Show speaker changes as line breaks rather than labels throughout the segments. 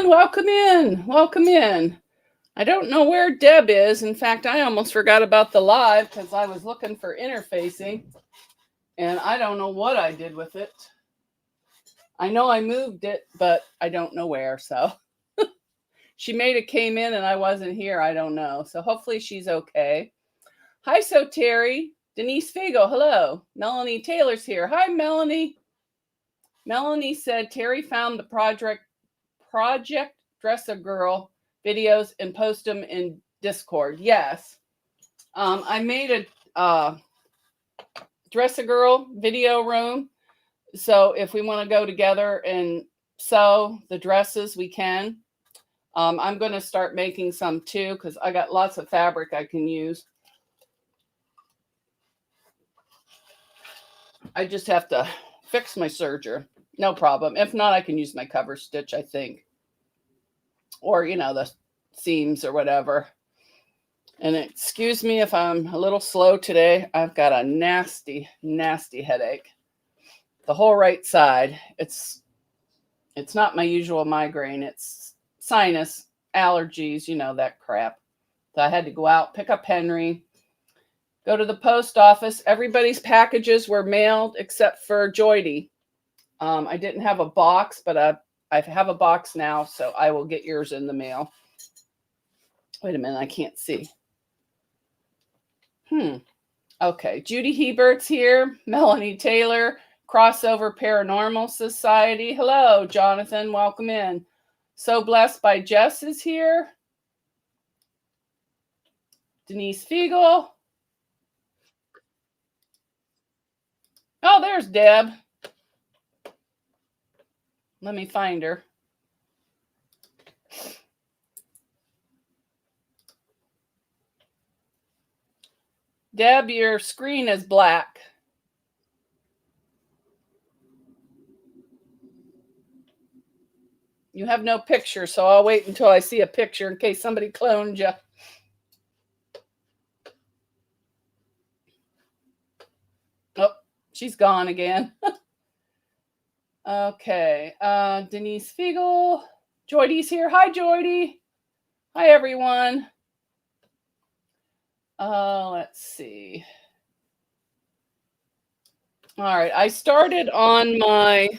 everyone. Welcome in. Welcome in. I don't know where Deb is. In fact, I almost forgot about the live because I was looking for interfacing and I don't know what I did with it. I know I moved it, but I don't know where. So she may have came in and I wasn't here. I don't know. So hopefully she's okay. Hi, so Terry. Denise Fago. Hello. Melanie Taylor's here. Hi, Melanie. Melanie said Terry found the Project Dress a Girl videos and post them in Discord. Yes. I made a Dress a Girl video room. So if we want to go together and sew the dresses, we can. I'm going to start making some too because I got lots of fabric I can use. I just have to fix my serger. No problem. If not, I can use my cover stitch, I think. Or, the seams or whatever. And excuse me if I'm a little slow today. I've got a nasty, nasty headache. The whole right side. It's not my usual migraine. It's sinus, allergies, that crap. So I had to go out, pick up Henry, go to the post office. Everybody's packages were mailed except for Joydy. I didn't have a box, but I have a box now, so I will get yours in the mail. Wait a minute, I can't see. Okay, Judy Hebert's here. Melanie Taylor, Crossover Paranormal Society. Hello, Jonathan. Welcome in. So Blessed by Jess is here. Denise Fiegel. Oh, there's Deb. Let me find her. Deb, your screen is black. You have no picture, so I'll wait until I see a picture in case somebody cloned you. Oh, she's gone again. Okay, Denise Fiegel. Joydy's here. Hi, Joydy. Hi, everyone. Let's see. All right, I started on my...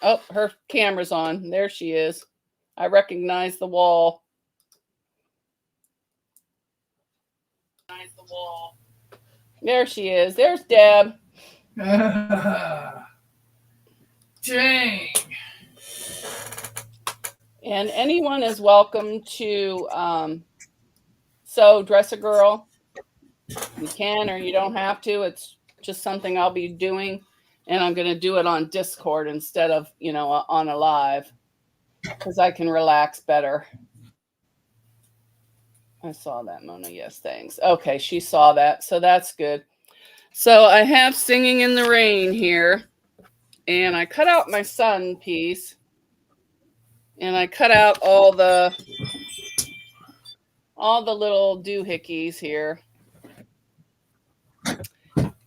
Oh, her camera's on. There she is. I recognize the wall. There she is. There's Deb.
Dang.
And anyone is welcome to sew Dress a Girl. You can or you don't have to. It's just something I'll be doing. And I'm going to do it on Discord instead of, on a live. Because I can relax better. I saw that, Mona. Yes, thanks. Okay, she saw that. So that's good. So I have Singing in the Rain here. And I cut out my sun piece. And I cut out all the little doohickeys here.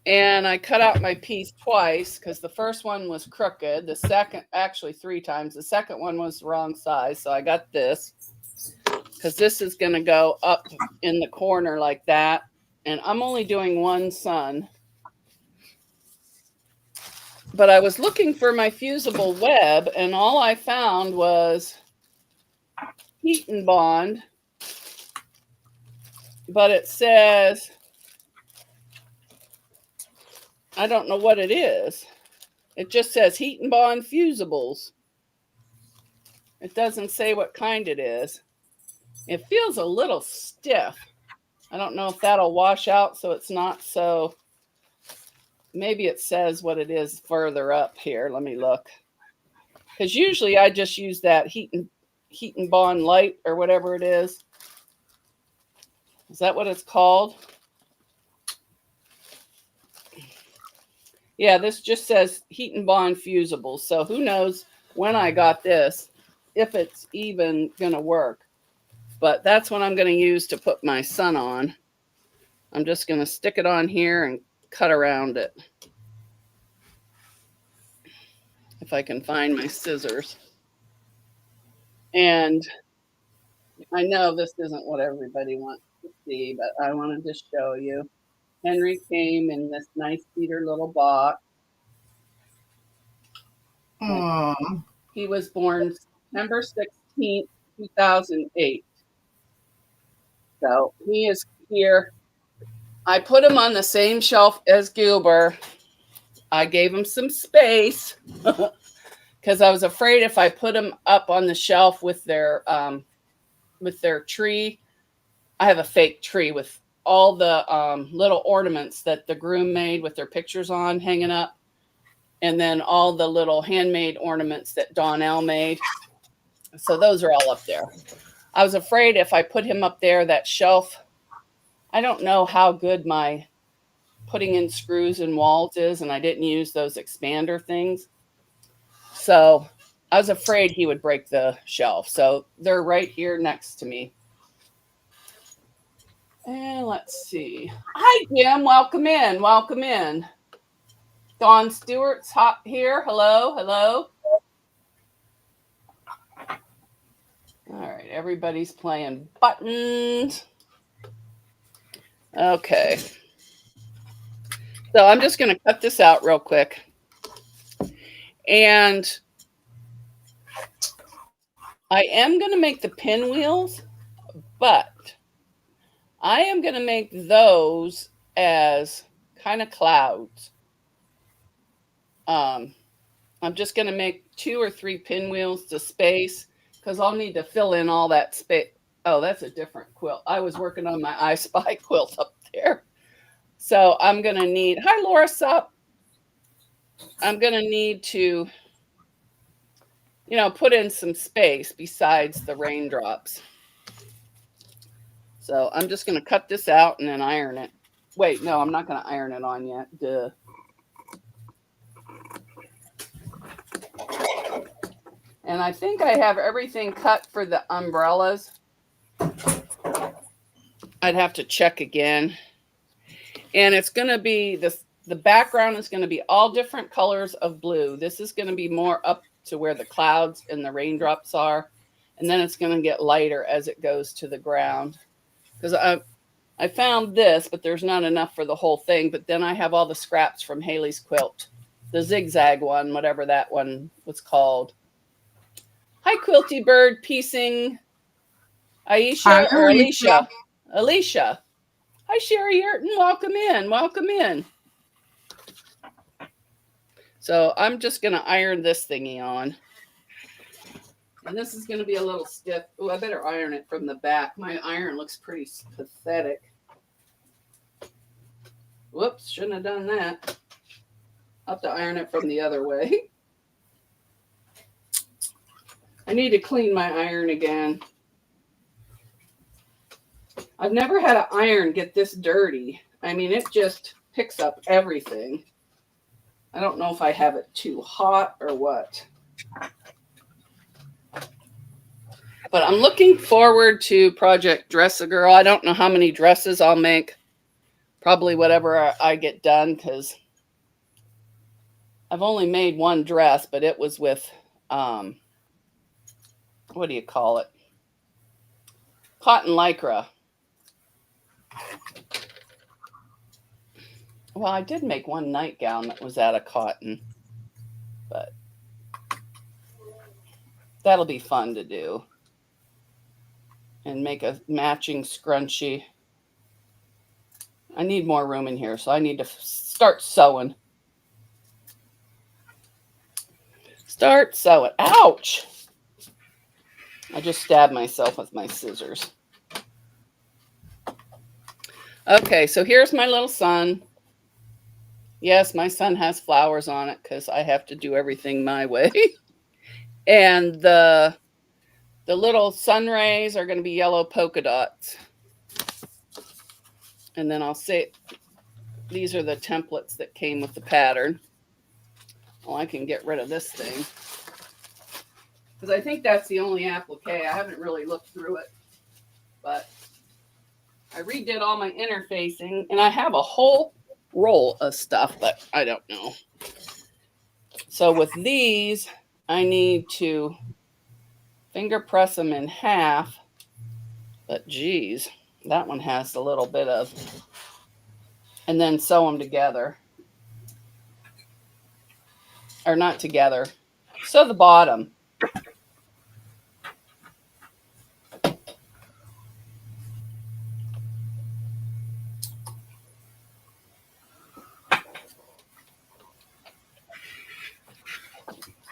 And I cut out my piece twice because the first one was crooked. The second, actually 3 times. The second one was the wrong size. So I got this because this is going to go up in the corner like that. And I'm only doing one sun. But I was looking for my fusible web and all I found was heat and bond. But it says... I don't know what it is. It just says Heat and Bond Fusibles. It doesn't say what kind it is. It feels a little stiff. I don't know if that'll wash out so it's not so... Maybe it says what it is further up here. Let me look. Because usually I just use that Heat and Bond Light or whatever it is. Is that what it's called? Yeah, this just says Heat and Bond Fusibles. So who knows when I got this, if it's even going to work. But that's what I'm going to use to put my sun on. I'm just going to stick it on here and cut around it. If I can find my scissors. And I know this isn't what everybody wants to see, but I wanted to show you. Henry came in this nice cedar little box.
Aw.
He was born September 16th, 2008. So he is here. I put him on the same shelf as Gilbert. I gave him some space because I was afraid if I put him up on the shelf with their tree. I have a fake tree with all the little ornaments that the groom made with their pictures on hanging up, and then all the little handmade ornaments that Donnell made. So those are all up there. I was afraid if I put him up there, that shelf, I don't know how good my putting in screws and walls is, and I didn't use those expander things. So I was afraid he would break the shelf. So they're right here next to me. And let's see. Hi, Jim. Welcome in. Welcome in. Dawn Stewart's hot here. Hello. Hello. All right. Everybody's playing buttons. Okay. So I'm just going to cut this out real quick. And I am going to make the pinwheels, but I am going to make those as kind of clouds. I'm just going to make 2 or 3 pinwheels to space because I'll need to fill in all that space. Oh, that's a different quilt. I was working on my I Spy quilt up there. So I'm going to need, hi, Laura Sup. I'm going to need to, put in some space besides the raindrops. So I'm just going to cut this out and then iron it. Wait, no, I'm not going to iron it on yet. Duh. And I think I have everything cut for the umbrellas. I'd have to check again. And it's going to be, the background is going to be all different colors of blue. This is going to be more up to where the clouds and the raindrops are. And then it's going to get lighter as it goes to the ground. Because I found this, but there's not enough for the whole thing. But then I have all the scraps from Haley's quilt. The zigzag one, whatever that one was called. Hi, Quilty Bird piecing. Aisha
Hi,
or
Alicia.
Alicia. Hi, Sherry Yurton. Welcome in. Welcome in. So I'm just going to iron this thingy on. And this is going to be a little stiff. Oh, I better iron it from the back. My iron looks pretty pathetic. Whoops, shouldn't have done that. I'll have to iron it from the other way. I need to clean my iron again. I've never had an iron get this dirty. I mean, it just picks up everything. I don't know if I have it too hot or what. But I'm looking forward to Project Dress a Girl. I don't know how many dresses I'll make. Probably whatever I get done, because I've only made one dress, but it was with, what do you call it? Cotton lycra. Well, I did make one nightgown that was out of cotton, but that'll be fun to do. And make a matching scrunchie. I need more room in here, so I need to start sewing. Start sewing. Ouch! I just stabbed myself with my scissors. Okay, so here's my little sun. Yes, my sun has flowers on it because I have to do everything my way. And the little sun rays are going to be yellow polka dots. And then I'll say, these are the templates that came with the pattern. Well, I can get rid of this thing. Because I think that's the only applique. I haven't really looked through it. But I redid all my interfacing. And I have a whole roll of stuff, but I don't know. So with these, I need to finger press them in half. But geez, that one has a little bit of, and then sew them together. Or not together. Sew the bottom.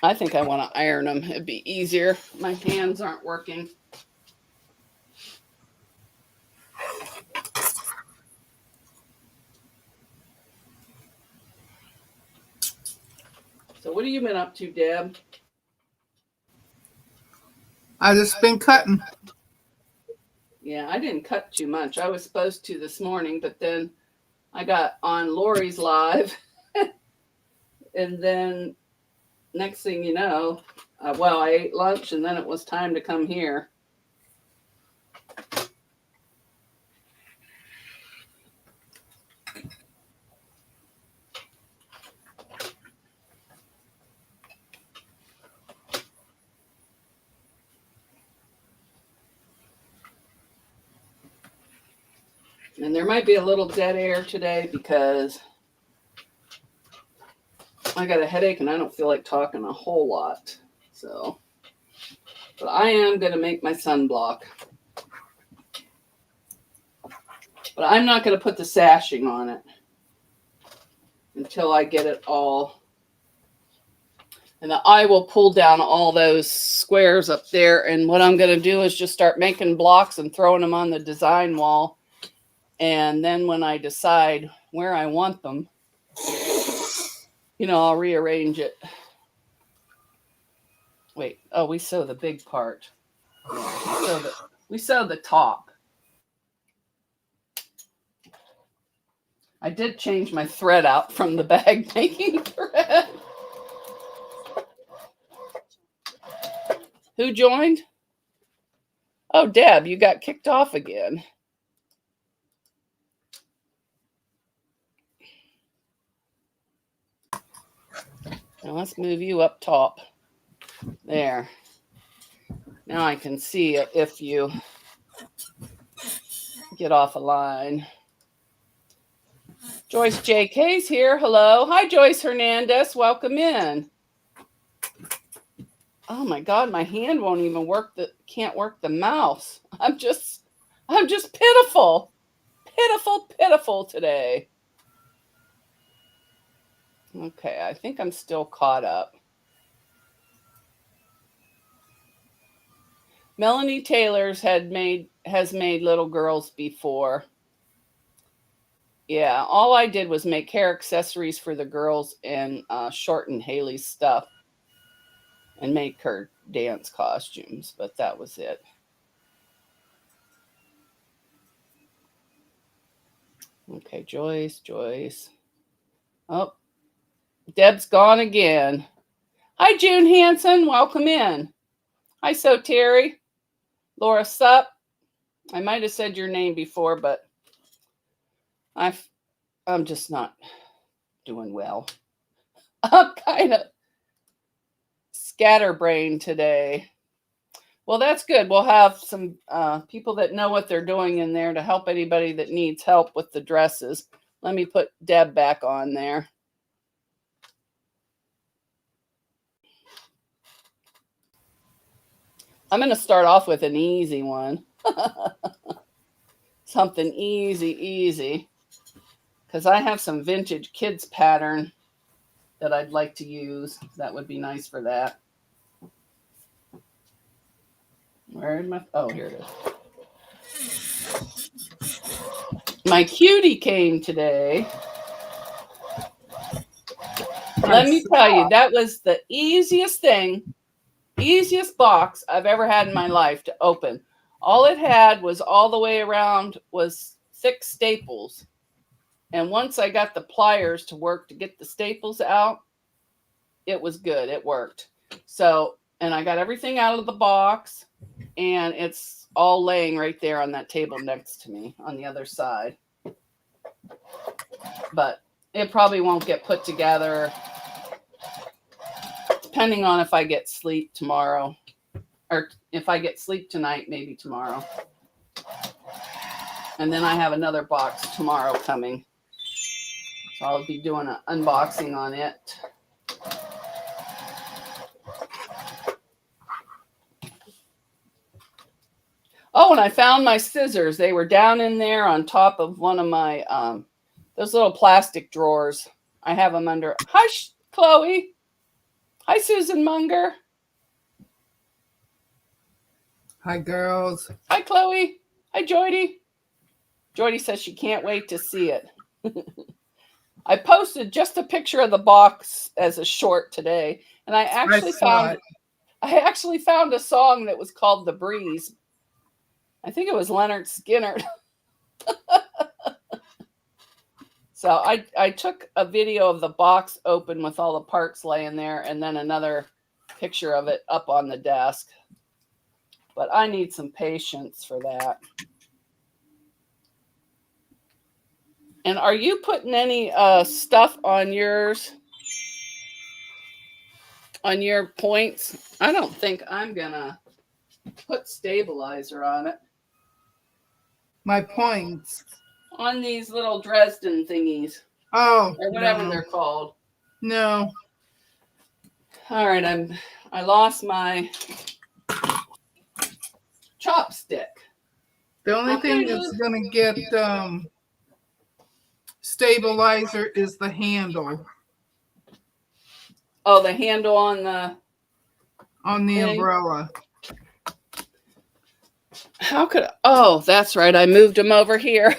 I think I want to iron them. It'd be easier. My hands aren't working. So what have you been up to, Deb?
I just been cutting.
Yeah, I didn't cut too much. I was supposed to this morning, but then I got on Lori's live. And then next thing you know, I ate lunch and then it was time to come here. And there might be a little dead air today because I got a headache and I don't feel like talking a whole lot. So, but I am going to make my sunblock. But I'm not going to put the sashing on it until I get it all. And I will pull down all those squares up there. And what I'm going to do is just start making blocks and throwing them on the design wall. And then when I decide where I want them, I'll rearrange it. Wait, we sew the big part. We sew the top. I did change my thread out from the bag making thread. Who joined? Oh, Deb, you got kicked off again. Now let's move you up top. There. Now I can see it if you get off a line. Joyce JK's here. Hello. Hi, Joyce Hernandez. Welcome in. Oh my God, my hand won't even work. Can't work the mouse. I'm just pitiful. Pitiful today. Okay, I think I'm still caught up. Melanie Taylor's has made little girls before. Yeah, all I did was make hair accessories for the girls and shorten Haley's stuff and make her dance costumes, but that was it. Okay, Joyce. Oh, Deb's gone again. Hi, June Hansen. Welcome in. Hi, So Terry. Laura Sup. I might have said your name before, but I'm just not doing well. I'm kind of scatterbrained today. Well, that's good. We'll have some people that know what they're doing in there to help anybody that needs help with the dresses. Let me put Deb back on there. I'm going to start off with an easy one. Something easy. Because I have some vintage kids pattern that I'd like to use. That would be nice for that. Where am I? Oh, here it is. My cutie came today. Let me tell you, that was the easiest box I've ever had in my life to open. All it had was all the way around was thick staples. And once I got the pliers to work to get the staples out, it was good. It worked. So, and I got everything out of the box, and it's all laying right there on that table next to me on the other side. But it probably won't get put together, depending on if I get sleep tomorrow. or if I get sleep tonight, maybe tomorrow. And then I have another box tomorrow coming. So I'll be doing an unboxing on it. Oh, and I found my scissors. They were down in there on top of one of my, those little plastic drawers. I have them under. Hi, Chloe. Hi, Susan Munger.
Hi, girls.
Hi, Chloe. Hi, Joydy. Joydy says she can't wait to see it. I posted just a picture of the box as a short today, and I actually found a song that was called "The Breeze." I think it was Leonard Skinner. So I took a video of the box open with all the parts laying there, and then another picture of it up on the desk. But I need some patience for that. And are you putting any stuff on yours? On your points? I don't think I'm gonna put stabilizer on it.
My points.
On these little Dresden thingies.
Oh.
Or whatever they're called.
No.
All right, I lost my chopstick.
The only thing that's gonna get stabilizer is the handle.
Oh, the handle on the
umbrella.
How could oh, that's right. I moved them over here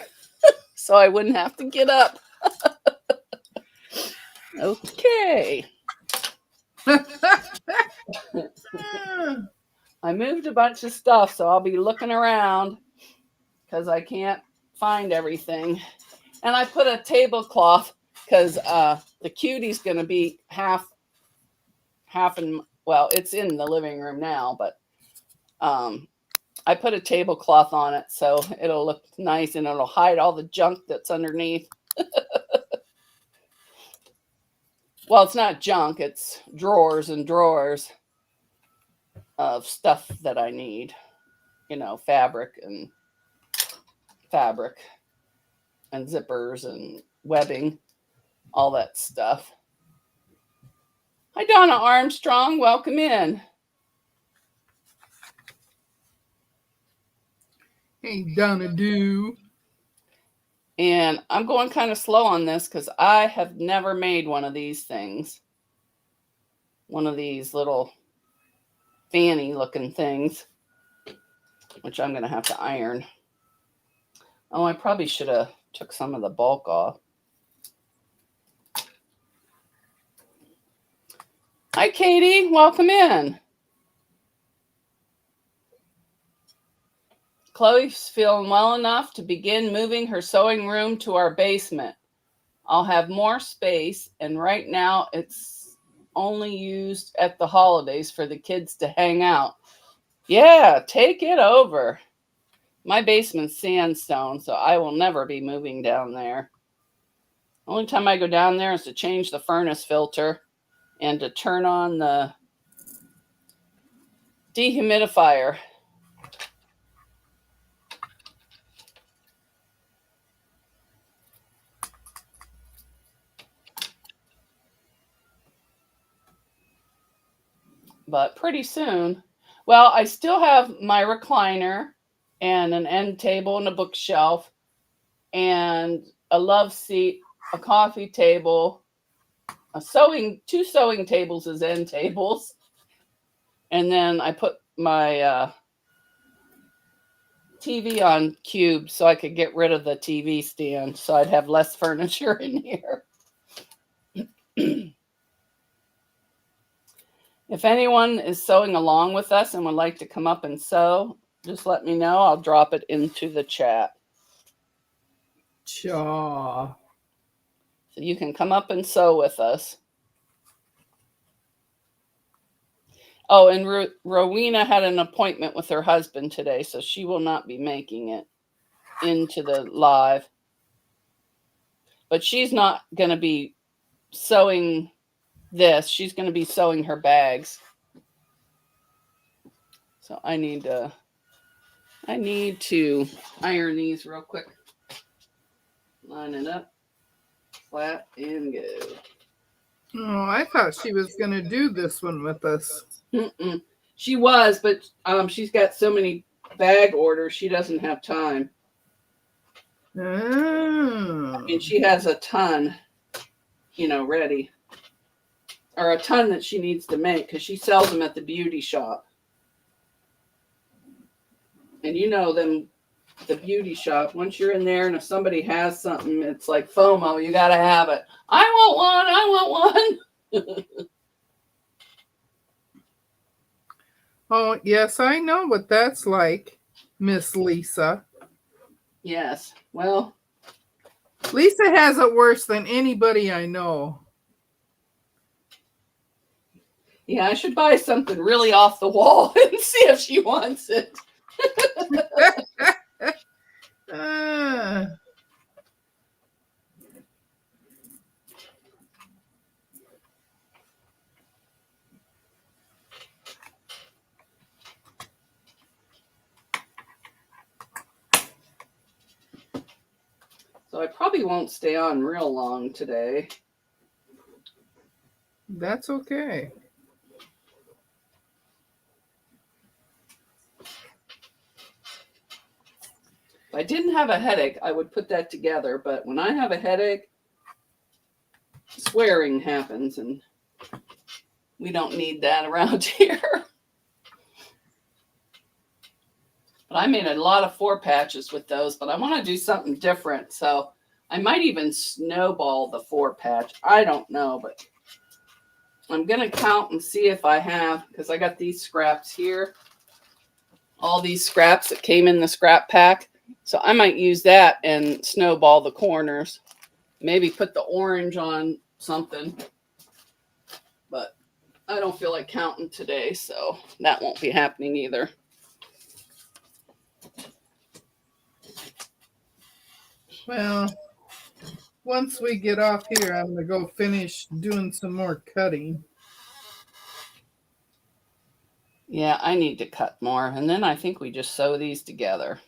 so I wouldn't have to get up. Okay. I moved a bunch of stuff, so I'll be looking around because I can't find everything. And I put a tablecloth because the cutie's going to be half in, well, it's in the living room now, but I put a tablecloth on it so it'll look nice and it'll hide all the junk that's underneath. Well, it's not junk, it's drawers and drawers of stuff that I need. You know, fabric and zippers and webbing, all that stuff. Hi, Donna Armstrong. Welcome in.
Hey, Donna Do.
And I'm going kind of slow on this because I have never made one of these things. One of these little fanny looking things, which I'm going to have to iron. Oh, I probably should have took some of the bulk off. Hi, Katie. Welcome in. Chloe's feeling well enough to begin moving her sewing room to our basement. I'll have more space, and right now it's only used at the holidays for the kids to hang out. Yeah, take it over. My basement's sandstone, so I will never be moving down there. Only time I go down there is to change the furnace filter and to turn on the dehumidifier. But pretty soon, well, I still have my recliner and an end table and a bookshelf and a love seat, a coffee table, two sewing tables as end tables. And then I put my TV on cube so I could get rid of the TV stand so I'd have less furniture in here. If anyone is sewing along with us and would like to come up and sew, just let me know. I'll drop it into the chat.
Chaw.
So you can come up and sew with us. Oh, and Rowena had an appointment with her husband today, so she will not be making it into the live. But she's not going to be sewing this. She's going to be sewing her bags. So I need to iron these real quick. Line it up, flat, and go.
Oh, I thought she was going to do this one with us.
Mm-mm. She was, but she's got so many bag orders, she doesn't have time.
Oh.
I mean, she has a ton, ready. Or a ton that she needs to make because she sells them at the beauty shop. And them, the beauty shop, once you're in there and if somebody has something, it's like FOMO, you got to have it. I want one.
Oh, yes, I know what that's like, Miss Lisa.
Yes. Well,
Lisa has it worse than anybody I know.
yeah, I should buy something really off the wall and see if she wants it. So I probably won't stay on real long today.
That's okay.
If I didn't have a headache, I would put that together. But when I have a headache, swearing happens, and we don't need that around here. But I made a lot of 4 patches with those, but I want to do something different. So I might even snowball the 4 patch. I don't know, but I'm going to count and see if I have, because I got these scraps here. All these scraps that came in the scrap pack. So I might use that and snowball the corners. Maybe put the orange on something. But I don't feel like counting today, so that won't be happening either.
Well, once we get off here, I'm going to go finish doing some more cutting.
Yeah, I need to cut more. And then I think we just sew these together.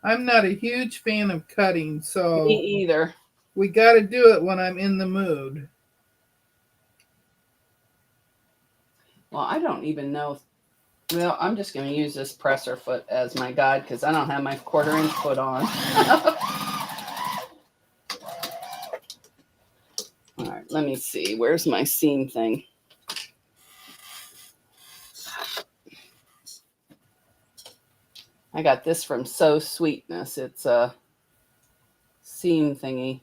I'm not a huge fan of cutting, so
Me either.
we got to do it when I'm in the mood.
Well, I don't even know. Well, I'm just going to use this presser foot as my guide because I don't have my 1/4-inch foot on. All right, let me see. Where's my seam thing? I got this from So Sweetness. It's a seam thingy.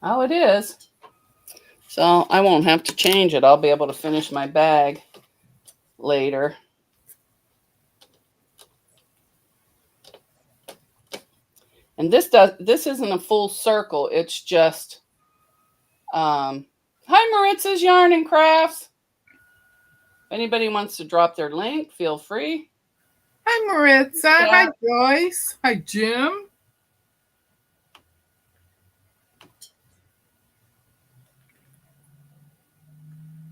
Oh, it is. So I won't have to change it. I'll be able to finish my bag later. And this isn't a full circle. It's just hi Maritz's Yarn and Crafts. If anybody wants to drop their link, feel free.
Hi, Maritza.
Yeah.
Hi, Joyce. Hi, Jim.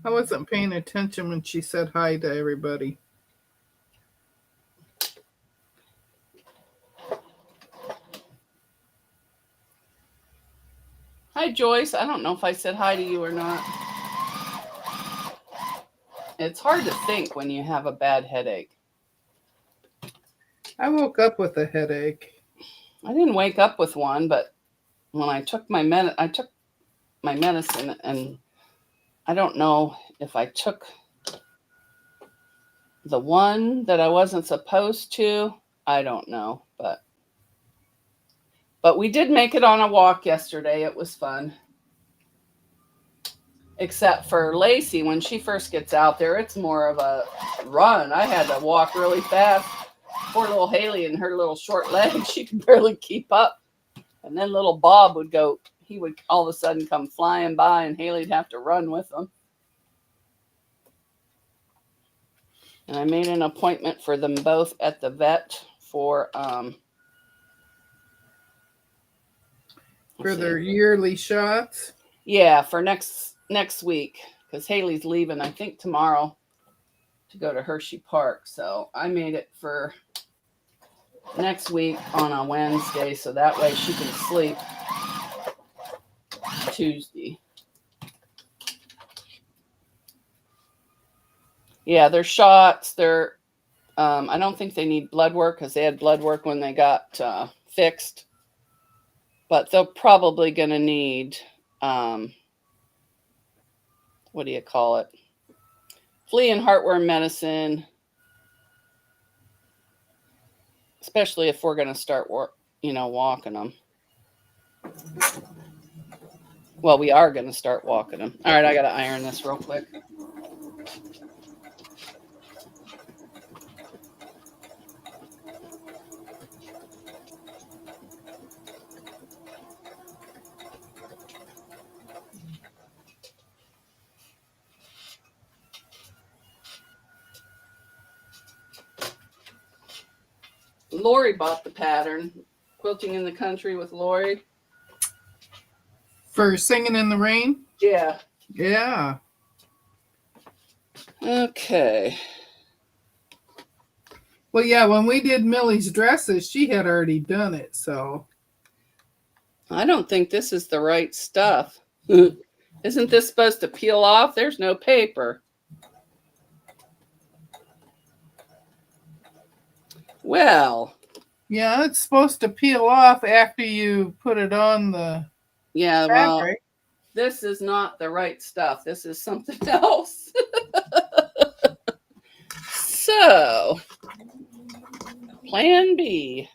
I wasn't paying attention when she said hi to everybody.
Hi, Joyce. I don't know if I said hi to you or not. It's hard to think when you have a bad headache.
I woke up with a headache.
I didn't wake up with one, but when I took my medicine, and I don't know if I took the one that I wasn't supposed to. I don't know, but we did make it on a walk yesterday. It was fun. Except for Lacey, when she first gets out there, it's more of a run. I had to walk really fast. Poor little Haley and her little short legs, she could barely keep up. And then little Bob would go, he would all of a sudden come flying by and Haley'd have to run with him. And I made an appointment for them both at the vet for
their yearly shots.
Yeah, for next week, because Haley's leaving, I think, tomorrow. to go to Hershey Park. So I made it for next week on a Wednesday, so that way she can sleep Tuesday. Yeah, they're shots. They're I don't think they need blood work because they had blood work when they got fixed. But they're probably going to need, what do you call it? Flea and heartworm medicine, especially if we're going to start walking them. Well, we are going to start walking them. All right, I got to iron this real quick. Lori bought the pattern, Quilting in the Country with Lori.
For Singing in the Rain?
Yeah.
Yeah.
Okay.
Well, yeah, when we did Millie's dresses, she had already done it, so.
I don't think this is the right stuff. Isn't this supposed to peel off? There's no paper. Well.
Yeah, it's supposed to peel off after you put it on the
fabric. Well, this is not the right stuff. This is something else. So, plan B,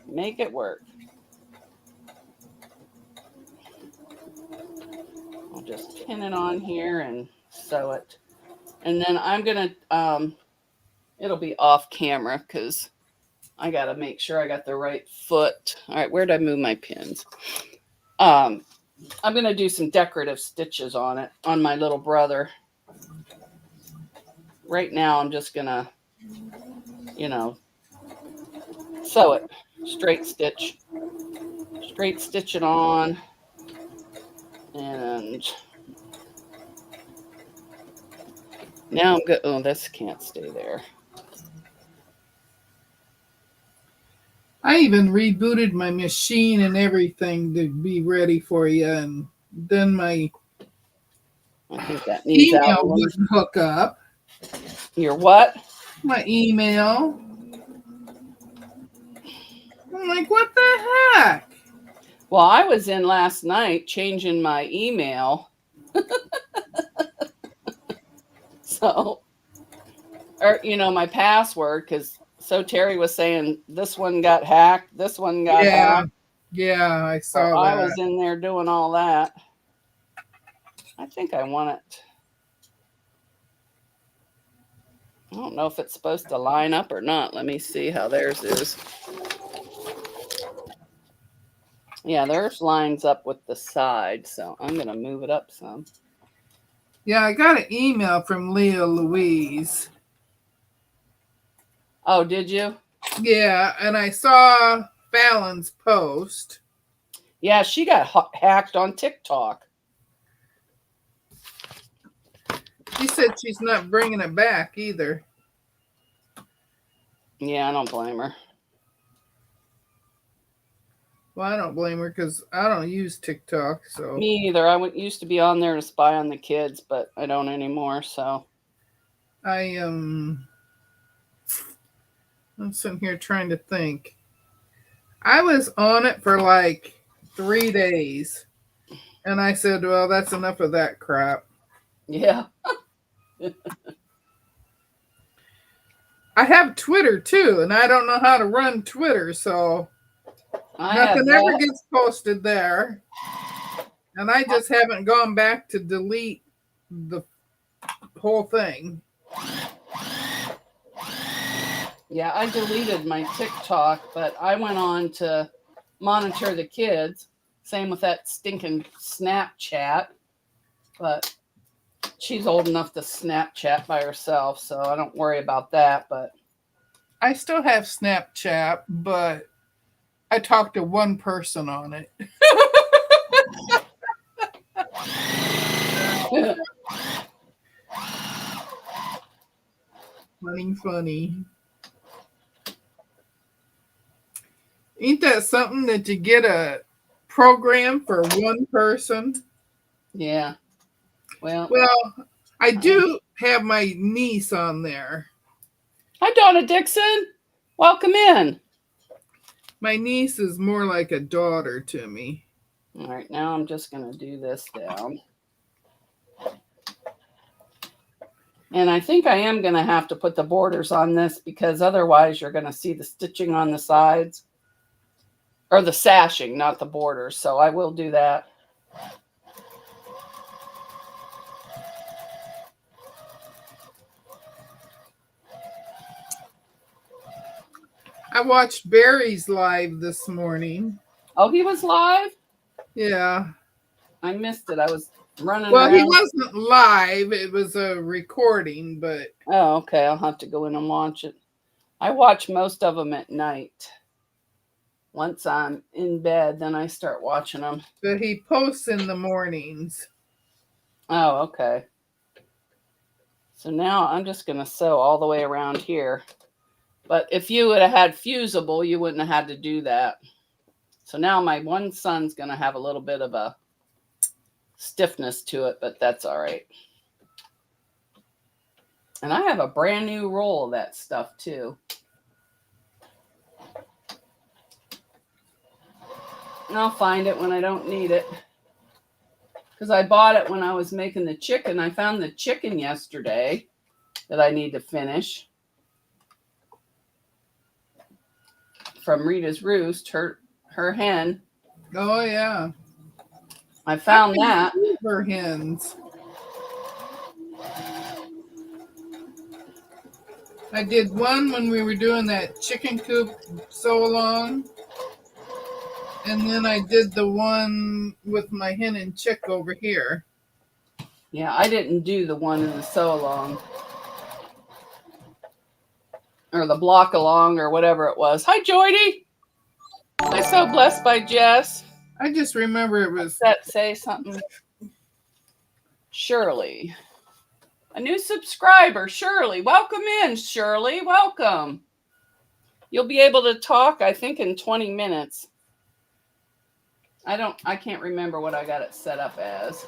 make it work. I'll just pin it on here and sew it. And then I'm going to, it'll be off camera because I got to make sure I got the right foot. All right, where did I move my pins? I'm going to do some decorative stitches on it, on my little brother. Right now, I'm just going to, sew it. Straight stitch it on. And now I'm good. Oh, this can't stay there.
I even rebooted my machine and everything to be ready for you, and then my
I think that needs
email wouldn't hook up.
Your what?
My email. I'm like, what the heck?
Well, I was in last night changing my email. So, or, my password, because Terry was saying this one got hacked, this one got hacked.
Yeah, I saw that.
I was in there doing all that. I think I want it. I don't know if it's supposed to line up or not. Let me see how theirs is. Yeah, theirs lines up with the side, so I'm going to move it up some.
Yeah, I got an email from Leah Louise.
Oh, did you?
Yeah, and I saw Fallon's post.
Yeah, she got hacked on TikTok.
She said she's not bringing it back either.
Yeah, I don't blame her.
Well, I don't blame her because I don't use TikTok. So
me either. I used to be on there to spy on the kids, but I don't anymore. So
I'm sitting here trying to think. I was on it for like 3 days, and I said, "Well, that's enough of that crap."
Yeah.
I have Twitter too, and I don't know how to run Twitter, so nothing ever gets posted there. And I just haven't gone back to delete the whole thing.
Yeah, I deleted my TikTok, but I went on to monitor the kids. Same with that stinking Snapchat. But she's old enough to Snapchat by herself, so I don't worry about that. But
I still have Snapchat, but I talk to one person on it. Funny. Ain't that something that you get a program for one person?
Yeah. Well,
I do have my niece on there.
Hi, Donna Dixon. Welcome in.
My niece is more like a daughter to me.
All right, now I'm just going to do this down. And I think I am going to have to put the borders on this because otherwise you're going to see the stitching on the sides. Or the sashing, not the borders. So I will do that.
I watched Barry's live this morning.
Oh, he was live?
Yeah.
I missed it. I was running
Well,
around.
he wasn't live. It was a recording, but...
Oh, okay. I'll have to go in and watch it. I watch most of them at night. Once I'm in bed, then I start watching them.
But he posts in the mornings.
Oh, okay. So now I'm just going to sew all the way around here. But if you would have had fusible, you wouldn't have had to do that. So now my one son's going to have a little bit of a stiffness to it, but that's all right. And I have a brand new roll of that stuff too. And I'll find it when I don't need it. Because I bought it when I was making the chicken. I found the chicken yesterday that I need to finish. From Rita's Roost, her hen.
Oh, yeah.
I found that.
For hens. I did one when we were doing that chicken coop Sewalong. And then I did the one with my hen and chick over here.
Yeah, I didn't do the one in the Sewalong. Or the block along or whatever it was. Hi, Joydy. I'm so blessed by Jess.
I just remember it was...
That say something. Shirley. A new subscriber, Shirley. Welcome in, Shirley. Welcome. You'll be able to talk, I think, in 20 minutes. I can't remember what I got it set up as.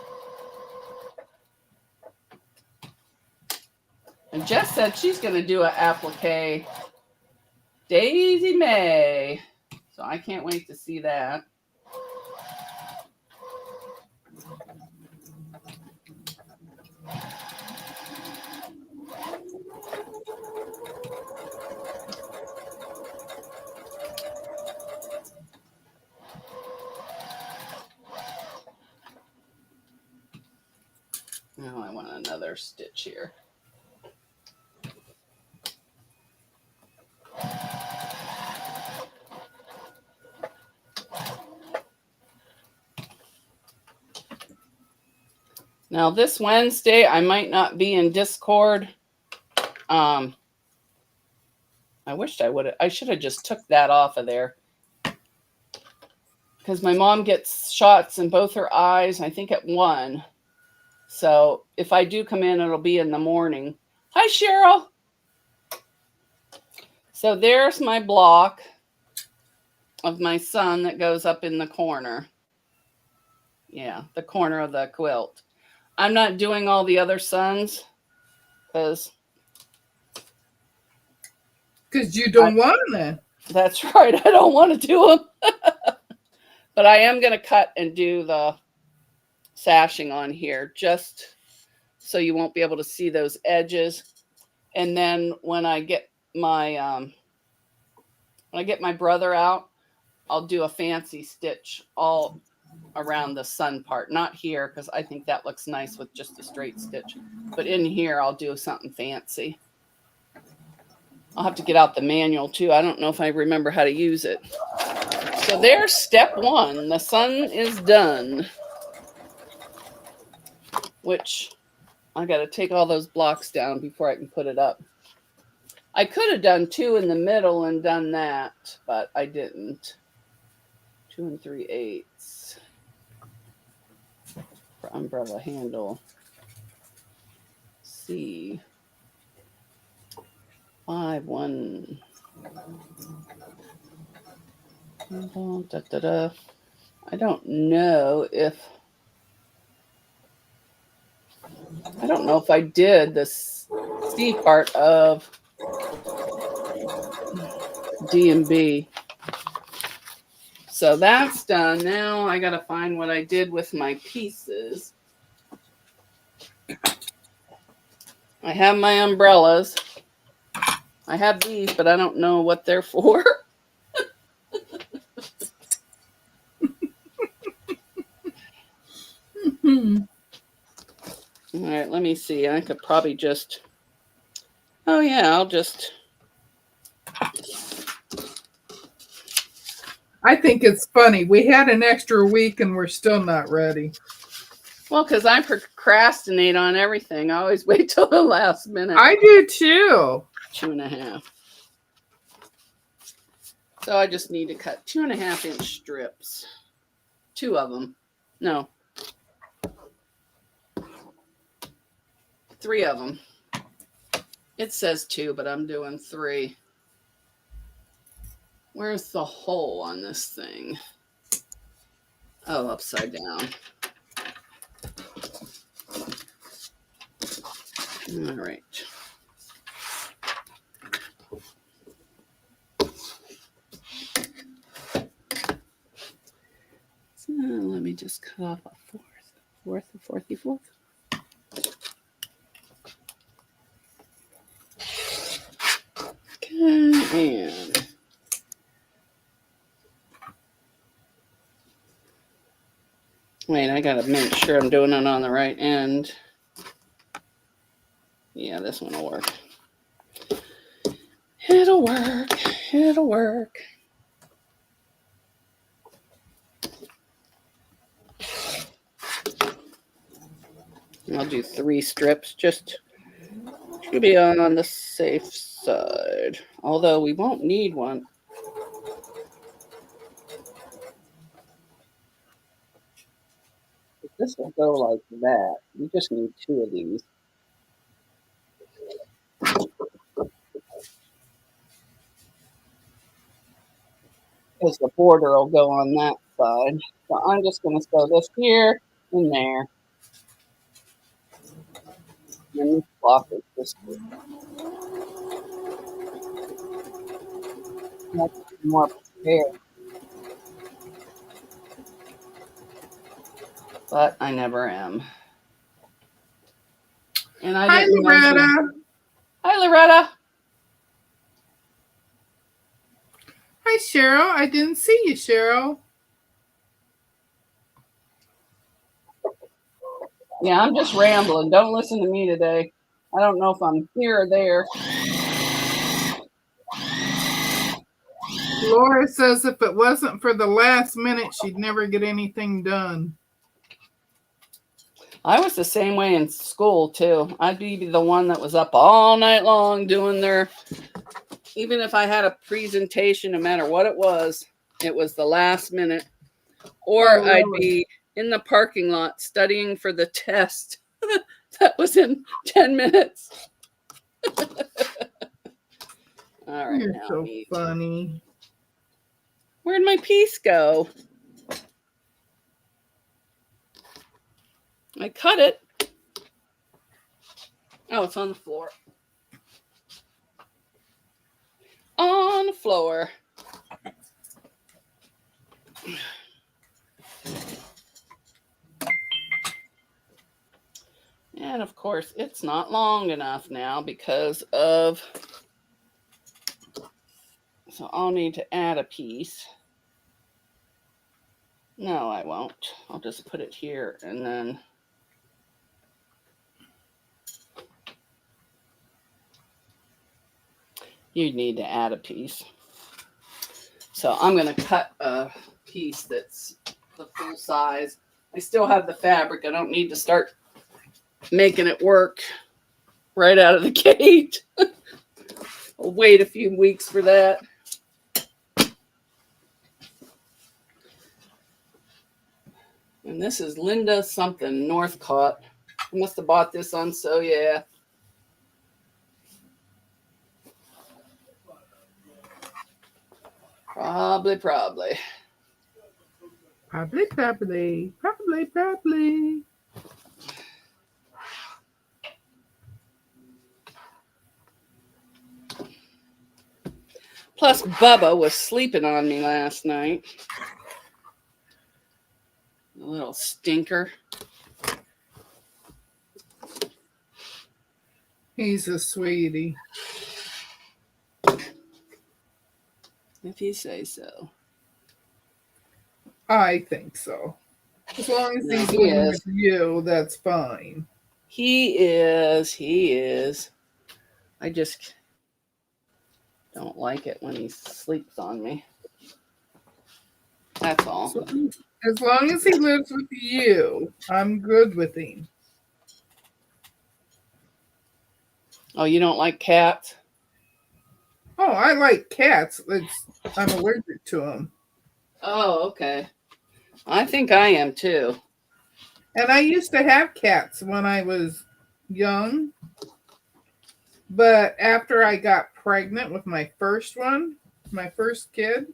And Jess said she's going to do an applique Daisy May. So I can't wait to see that. Now I want another stitch here. Now this Wednesday, I might not be in Discord. I wished I would have. I should have just took that off of there. Because my mom gets shots in both her eyes, I think at 1. So if I do come in, it'll be in the morning. Hi, Cheryl. So there's my block of my son that goes up in the corner. Yeah, the corner of the quilt. I'm not doing all the other sons because
you don't want them.
That's right. I don't want to do them. But I am going to cut and do the sashing on here just so you won't be able to see those edges. And then when I get my brother out, I'll do a fancy stitch all around the sun part. Not here because I think that looks nice with just a straight stitch. But in here, I'll do something fancy. I'll have to get out the manual too. I don't know if I remember how to use it. So there's step 1. The sun is done. Which I got to take all those blocks down before I can put it up. I could have done 2 in the middle and done that, but I didn't. 2 3/8 for umbrella handle. C. 5, 1. Da, da, da. I don't know if I did the C part of D and B. So that's done. Now I got to find what I did with my pieces. I have my umbrellas. I have these, but I don't know what they're for. All right, let me see. I could probably just... Oh, yeah, I'll just...
I think it's funny. We had an extra week and we're still not ready.
Well, because I procrastinate on everything. I always wait till the last minute.
I do too.
2.5. So I just need to cut 2.5-inch strips. 2 of them. No. 3 of them. It says 2, but I'm doing 3. Where's the hole on this thing? Oh, upside down. All right. So let me just cut off a fourth. Okay, and wait, I gotta make sure I'm doing it on the right end. Yeah, this one will work. It'll work. I'll do 3 strips just to be on the safe side. Although we won't need one. This will go like that. You just need 2 of these. Because the border will go on that side. So I'm just going to sew this here and there. And this block is just much more prepared. But I never am. And I didn't
Loretta.
Hi, Loretta.
Hi, Cheryl. I didn't see you, Cheryl.
Yeah, I'm just rambling. Don't listen to me today. I don't know if I'm here or there.
Laura says if it wasn't for the last minute, she'd never get anything done.
I was the same way in school, too. I'd be the one that was up all night long doing even if I had a presentation, no matter what it was the last minute. Or I'd be in the parking lot studying for the test that was in 10 minutes. All right.
You're so funny.
Where'd my piece go? I cut it. Oh, it's on the floor. On the floor. And of course, it's not long enough now because of... So I'll need to add a piece. No, I won't. I'll just put it here and then... You need to add a piece. So I'm going to cut a piece that's the full size. I still have the fabric. I don't need to start making it work right out of the gate. I'll wait a few weeks for that. And this is Linda something, Northcott. I must have bought this on So Yeah. Probably.
Probably.
Plus, Bubba was sleeping on me last night. A little stinker.
He's a sweetie.
If you say so.
I think so. As long as he's
he is.
with you, that's fine.
He is. I just don't like it when he sleeps on me. That's all.
So, as long as he lives with you, I'm good with him.
Oh, you don't like cats?
Oh, I like cats. I'm allergic to them.
Oh, okay. I think I am too.
And I used to have cats when I was young. But after I got pregnant with my first kid,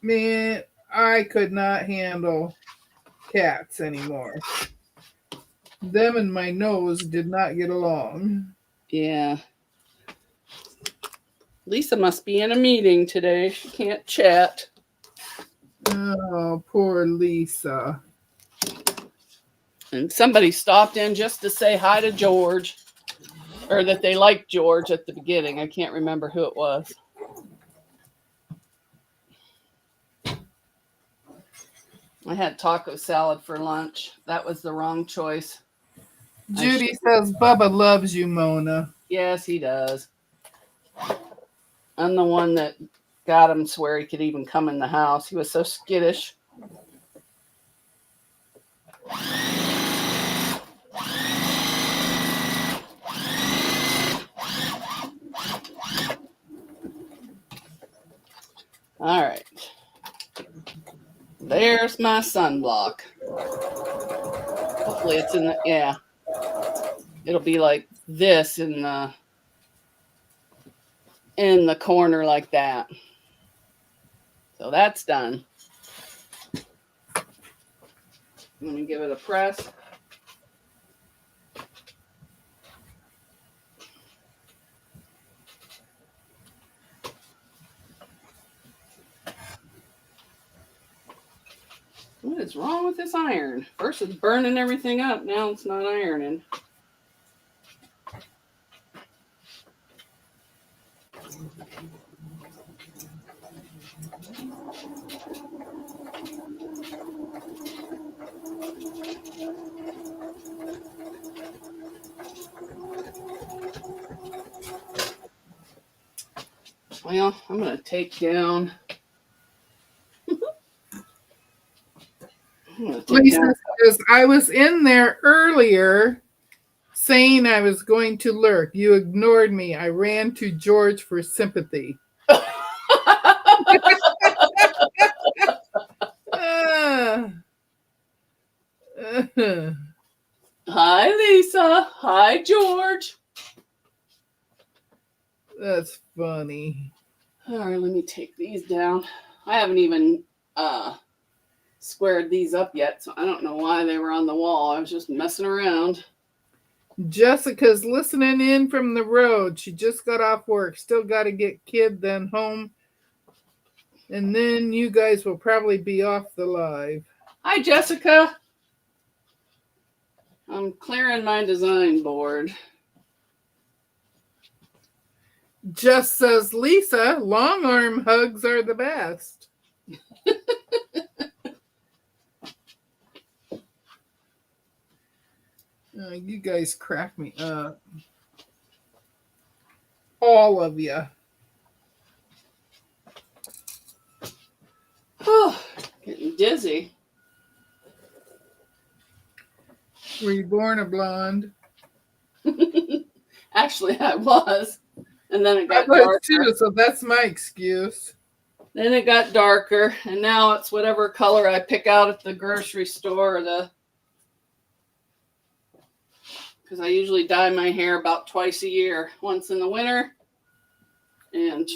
man, I could not handle cats anymore. Them and my nose did not get along.
Yeah. Lisa must be in a meeting today. She can't chat.
Oh, poor Lisa.
And somebody stopped in just to say hi to George. Or that they liked George at the beginning. I can't remember who it was. I had taco salad for lunch. That was the wrong choice.
Judy says Bubba loves you, Mona.
Yes, he does. I'm the one that got him swear he could even come in the house. He was so skittish. All right. There's my sunblock. Hopefully it's in the, yeah. It'll be like this in the corner like that. So that's done. Let me give it a press. What is wrong with this iron? First it's burning everything up. Now it's not ironing. Well, I'm going to take down.
Lisa says, I was in there earlier saying I was going to lurk. You ignored me. I ran to George for sympathy.
Hi, Lisa. Hi, George.
That's funny.
All right, let me take these down. I haven't even squared these up yet, so I don't know why they were on the wall. I was just messing around.
Jessica's listening in from the road. She just got off work. Still got to get kid then home. And then you guys will probably be off the live.
Hi, Jessica. I'm clearing my design board.
Just says Lisa, long arm hugs are the best. Oh, you guys crack me up. All of you.
Oh, getting dizzy.
Were you born a blonde?
Actually, I was. And then it got
I was
darker.
too, so that's my excuse.
Then it got darker, and now it's whatever color I pick out at the grocery store. Because I usually dye my hair about twice a year. Once in the winter, and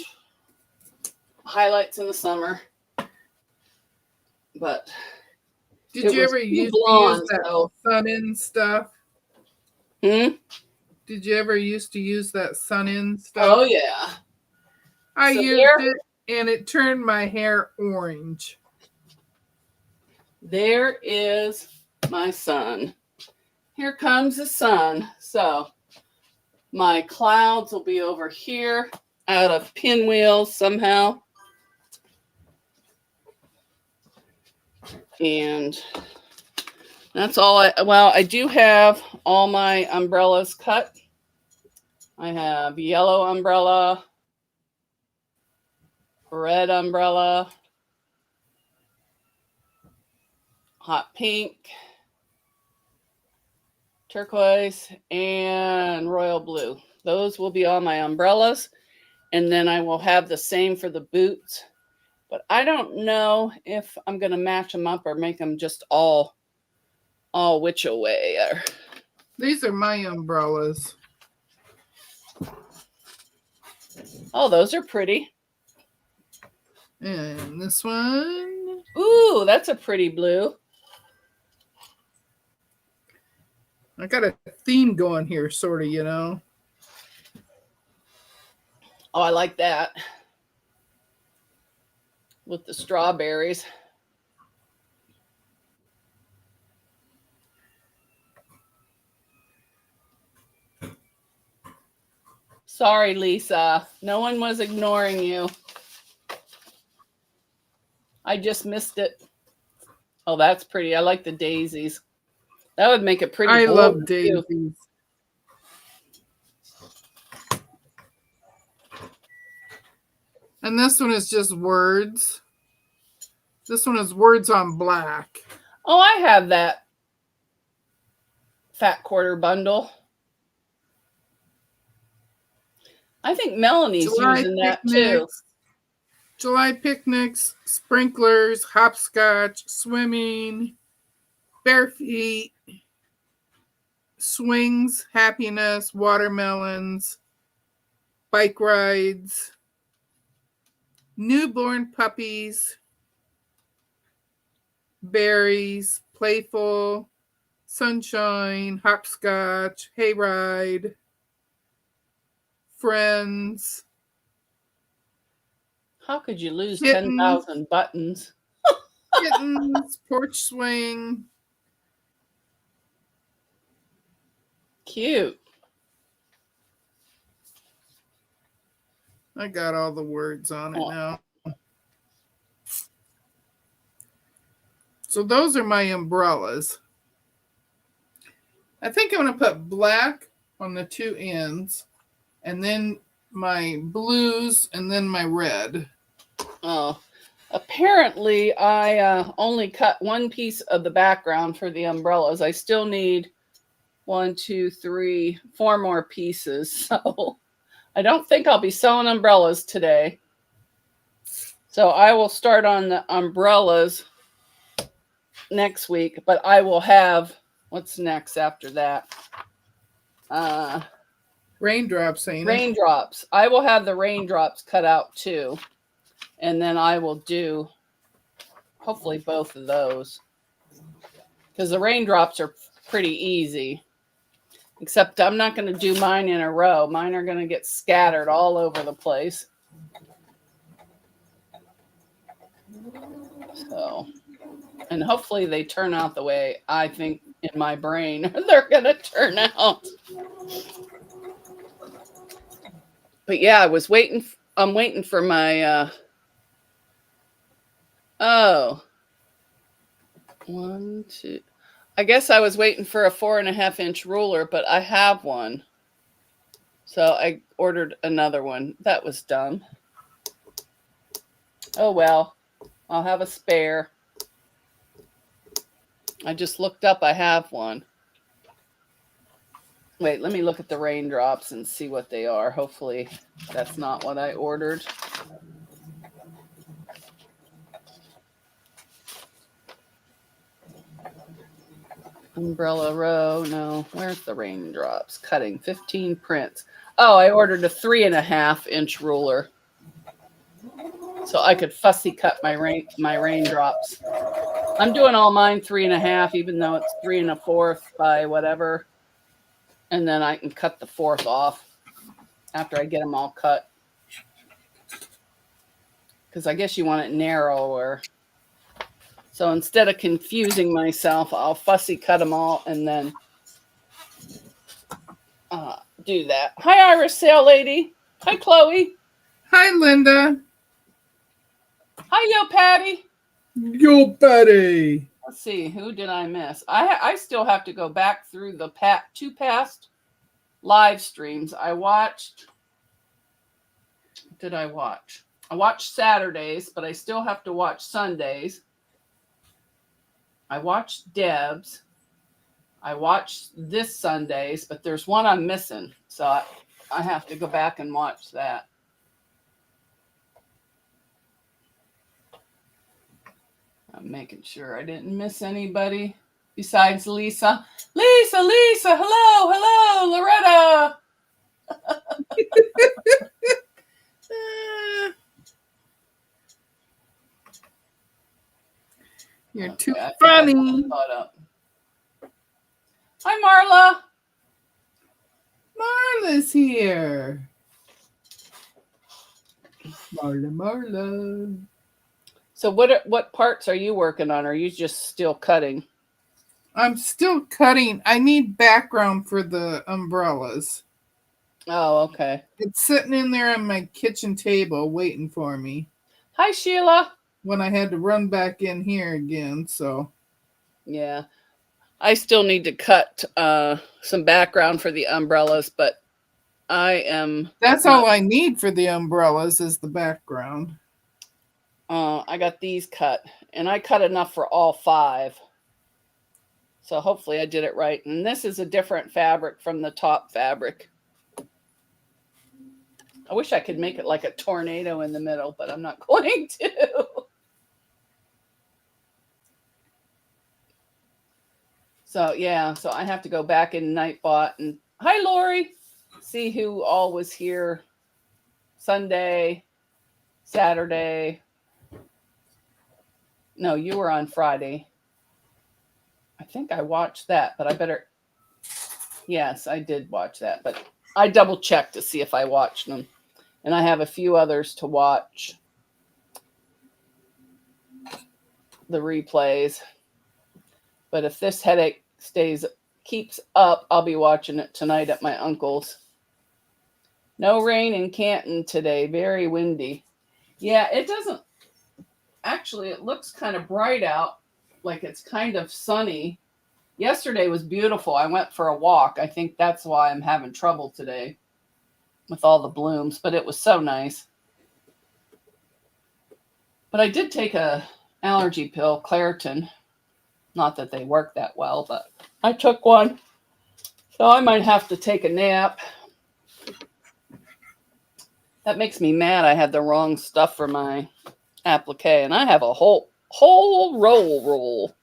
highlights in the summer. But
did you ever use that sun-in stuff?
Hmm?
Did you ever used to use that sun-in stuff?
Oh, yeah.
I used it, and it turned my hair orange.
There is my sun. Here comes the sun. So my clouds will be over here out of pinwheels somehow. And that's all I do have all my umbrellas cut. I have yellow umbrella, red umbrella, hot pink, turquoise, and royal blue. Those will be all my umbrellas. And then I will have the same for the boots. But I don't know if I'm going to match them up or make them just all which away.
These are my umbrellas.
Oh, those are pretty.
And this one.
Ooh, that's a pretty blue.
I got a theme going here, sort of, you know.
Oh, I like that. With the strawberries. Sorry, Lisa. No one was ignoring you. I just missed it. Oh, that's pretty. I like the daisies. That would make it pretty.
I love daisies. Too. And this one is just words. This one is words on black.
Oh, I have that fat quarter bundle. I think Melanie's using that too.
July picnics, sprinklers, hopscotch, swimming, bare feet, swings, happiness, watermelons, bike rides, newborn puppies, berries, playful, sunshine, hopscotch, hayride, friends.
How could you lose 10,000 buttons?
Kittens, porch swing.
Cute.
I got all the words on it now. So those are my umbrellas. I think I'm going to put black on the two ends, and then my blues, and then my red.
Oh, apparently I only cut one piece of the background for the umbrellas. I still need 1, 2, 3, 4 more pieces. So I don't think I'll be sewing umbrellas today. So I will start on the umbrellas next week, but I will have, what's next after that?
Raindrops, ain't it?
Raindrops. I will have the raindrops cut out too. And then I will do hopefully both of those. Because the raindrops are pretty easy. Except I'm not going to do mine in a row. Mine are going to get scattered all over the place. So, and hopefully they turn out the way I think in my brain they're going to turn out. But yeah, I'm waiting for my, 1, 2. I guess I was waiting for a 4.5-inch ruler, but I have one. So I ordered another one. That was dumb. Oh, well, I'll have a spare. I just looked up. I have one. Wait, let me look at the raindrops and see what they are. Hopefully that's not what I ordered. Umbrella row. No, where's the raindrops? Cutting 15 prints. Oh, I ordered a 3.5-inch ruler. so I could fussy cut my raindrops. I'm doing all mine 3.5, even though it's 3 1/4 by whatever. And then I can cut the 4th off after I get them all cut. Because I guess you want it narrower. So instead of confusing myself, I'll fussy cut them all and then do that. Hi, Iris Sale Lady. Hi, Chloe.
Hi, Linda.
Hi, Yo Patty.
Yo, Patty.
Let's see, who did I miss? I still have to go back through the two past live streams. I watched. What did I watch? I watched Saturdays, but I still have to watch Sundays. I watched Deb's. I watched this Sunday's, but there's one I'm missing. So I have to go back and watch that. I'm making sure I didn't miss anybody besides Lisa. Lisa, hello, Loretta.
You're too funny.
Hi, Marla.
Marla's here. Marla.
So what parts are you working on? Are you just still cutting?
I'm still cutting. I need background for the umbrellas.
Oh, okay.
It's sitting in there on my kitchen table waiting for me.
Hi, Sheila.
When I had to run back in here again, so.
Yeah. I still need to cut some background for the umbrellas, but
That's all I need for the umbrellas is the background.
I got these cut, and I cut enough for all 5. So hopefully I did it right. And this is a different fabric from the top fabric. I wish I could make it like a tornado in the middle, but I'm not going to. So yeah, so I have to go back in Nightbot and hi Lori, see who all was here Sunday, Saturday. No, you were on Friday. I think I watched that, but I better. Yes, I did watch that, but I double checked to see if I watched them. And I have a few others to watch the replays. But if this headache keeps up, I'll be watching it tonight at my uncle's. No rain in Canton today. Very windy. Yeah, it doesn't. Actually, it looks kind of bright out, like it's kind of sunny. Yesterday was beautiful. I went for a walk. I think that's why I'm having trouble today with all the blooms, but it was so nice. But I did take a allergy pill, Claritin. Not that they work that well, but I took one. So I might have to take a nap. That makes me mad. I had the wrong stuff for my applique, and I have a whole roll.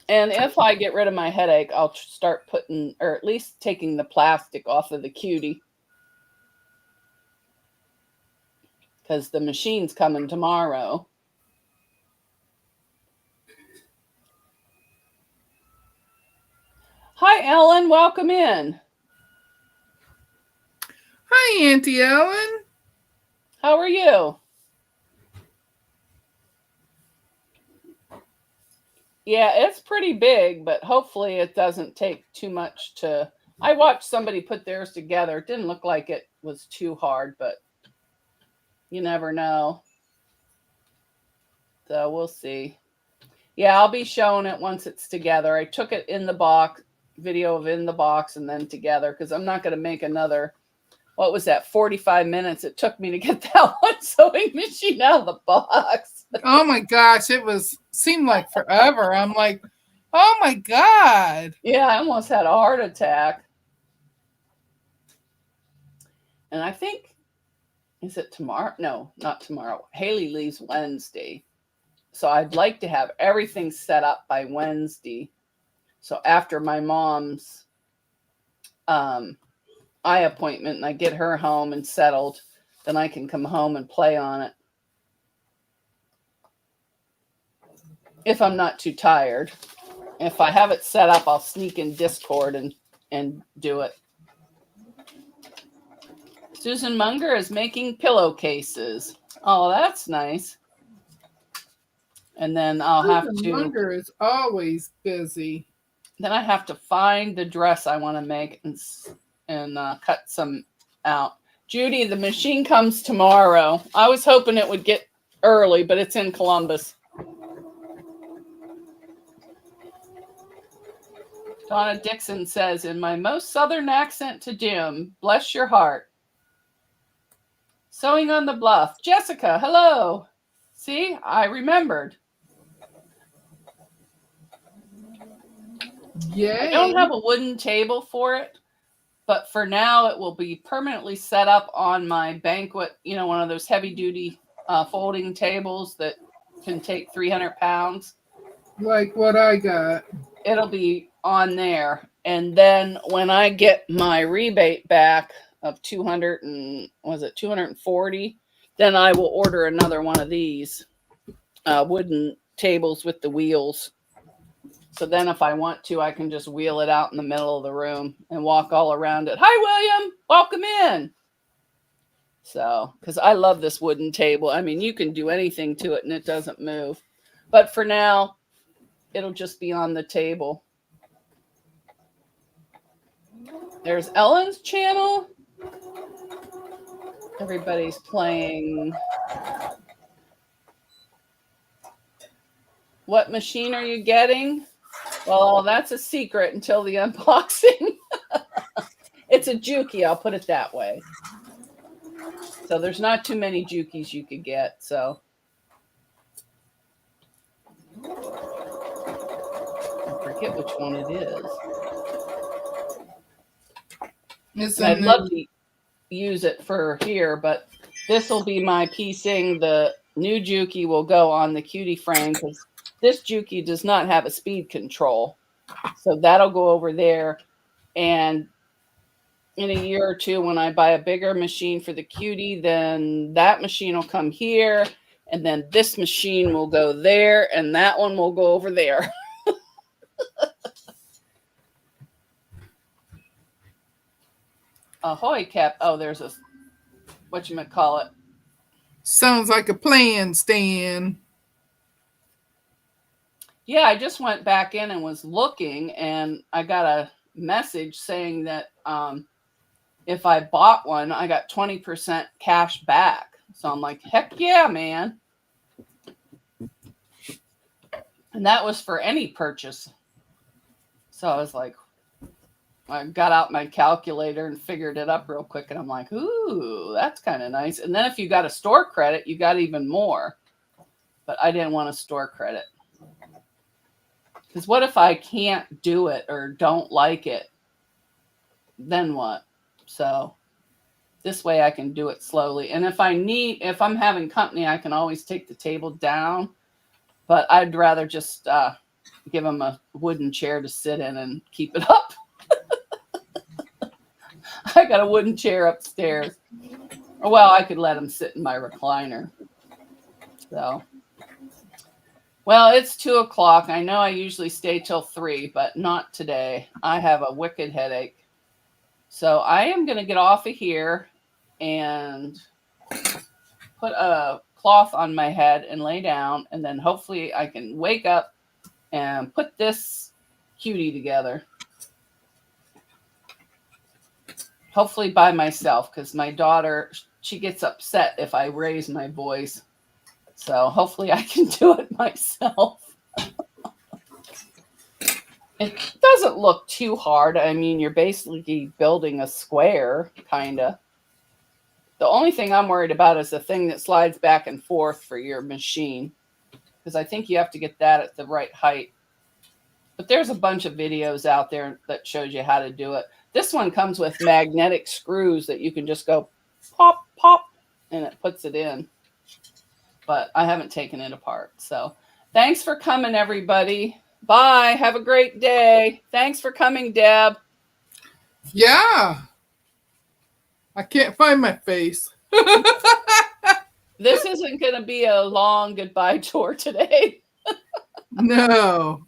And if I get rid of my headache, I'll start putting, or at least taking the plastic off of the cutie. Because the machine's coming tomorrow. Hi, Ellen. Welcome in.
Hi, Auntie Ellen.
How are you? Yeah, it's pretty big, but hopefully it doesn't take too much to... I watched somebody put theirs together. It didn't look like it was too hard, but you never know. So we'll see. Yeah, I'll be showing it once it's together. I took it in the box, video of in the box and then together, because I'm not going to make another... What was that? 45 minutes it took me to get that one sewing machine out of the box.
Oh my gosh, seemed like forever. I'm like, oh my God.
Yeah, I almost had a heart attack. And I think, is it tomorrow? No, not tomorrow. Haley leaves Wednesday. So I'd like to have everything set up by Wednesday. So after my mom's eye appointment and I get her home and settled, then I can come home and play on it. If I'm not too tired. If I have it set up, I'll sneak in Discord and do it. Susan Munger is making pillowcases. Oh, that's nice. And then I'll have to.
Munger is always busy.
Then I have to find the dress I want to make and cut some out. Judy, the machine comes tomorrow. I was hoping it would get early, but it's in Columbus. Donna Dixon says, in my most southern accent to Jim, bless your heart. Sewing on the Bluff. Jessica, hello. See, I remembered.
Yeah.
I don't have a wooden table for it, but for now it will be permanently set up on my banquet, one of those heavy duty folding tables that can take 300 pounds.
Like what I got.
It'll be on there. And then when I get my rebate back of 240, then I will order another one of these wooden tables with the wheels. So then if I want to, I can just wheel it out in the middle of the room and walk all around it. Hi, William. Welcome in. So, because I love this wooden table. I mean, you can do anything to it and it doesn't move. But for now, it'll just be on the table. There's Ellen's channel. Everybody's playing. What machine are you getting? Well, that's a secret until the unboxing. It's a Juki, I'll put it that way. So there's not too many Jukis you could get. So I forget which one it is. I'd love to use it for here, but this will be my piecing. The new Juki will go on the cutie frame because this Juki does not have a speed control. So that'll go over there. And in a year or two, when I buy a bigger machine for the cutie, then that machine will come here. And then this machine will go there. And that one will go over there. Ahoy, Cap. Oh, there's a, whatchamacallit.
Sounds like a plan, Stan.
Yeah, I just went back in and was looking, and I got a message saying that if I bought one, I got 20% cash back. So I'm like, heck yeah, man. And that was for any purchase. So I was like, I got out my calculator and figured it up real quick. And I'm like, ooh, that's kind of nice. And then if you got a store credit, you got even more. But I didn't want a store credit. Because what if I can't do it or don't like it? Then what? So this way I can do it slowly. And if I'm having company, I can always take the table down. But I'd rather just give them a wooden chair to sit in and keep it up. I got a wooden chair upstairs. Well, I could let them sit in my recliner. So, well, it's 2:00. I know I usually stay till 3, but not today. I have a wicked headache. So I am going to get off of here and put a cloth on my head and lay down. And then hopefully I can wake up and put this cutie together. Hopefully by myself, because my daughter, she gets upset if I raise my voice. So hopefully I can do it myself. It doesn't look too hard. I mean, you're basically building a square, kind of. The only thing I'm worried about is the thing that slides back and forth for your machine, because I think you have to get that at the right height. But there's a bunch of videos out there that shows you how to do it. This one comes with magnetic screws that you can just go pop, pop, and it puts it in. But I haven't taken it apart. So thanks for coming, everybody. Bye. Have a great day. Thanks for coming, Deb.
Yeah. I can't find my face.
This isn't going to be a long goodbye tour today.
No.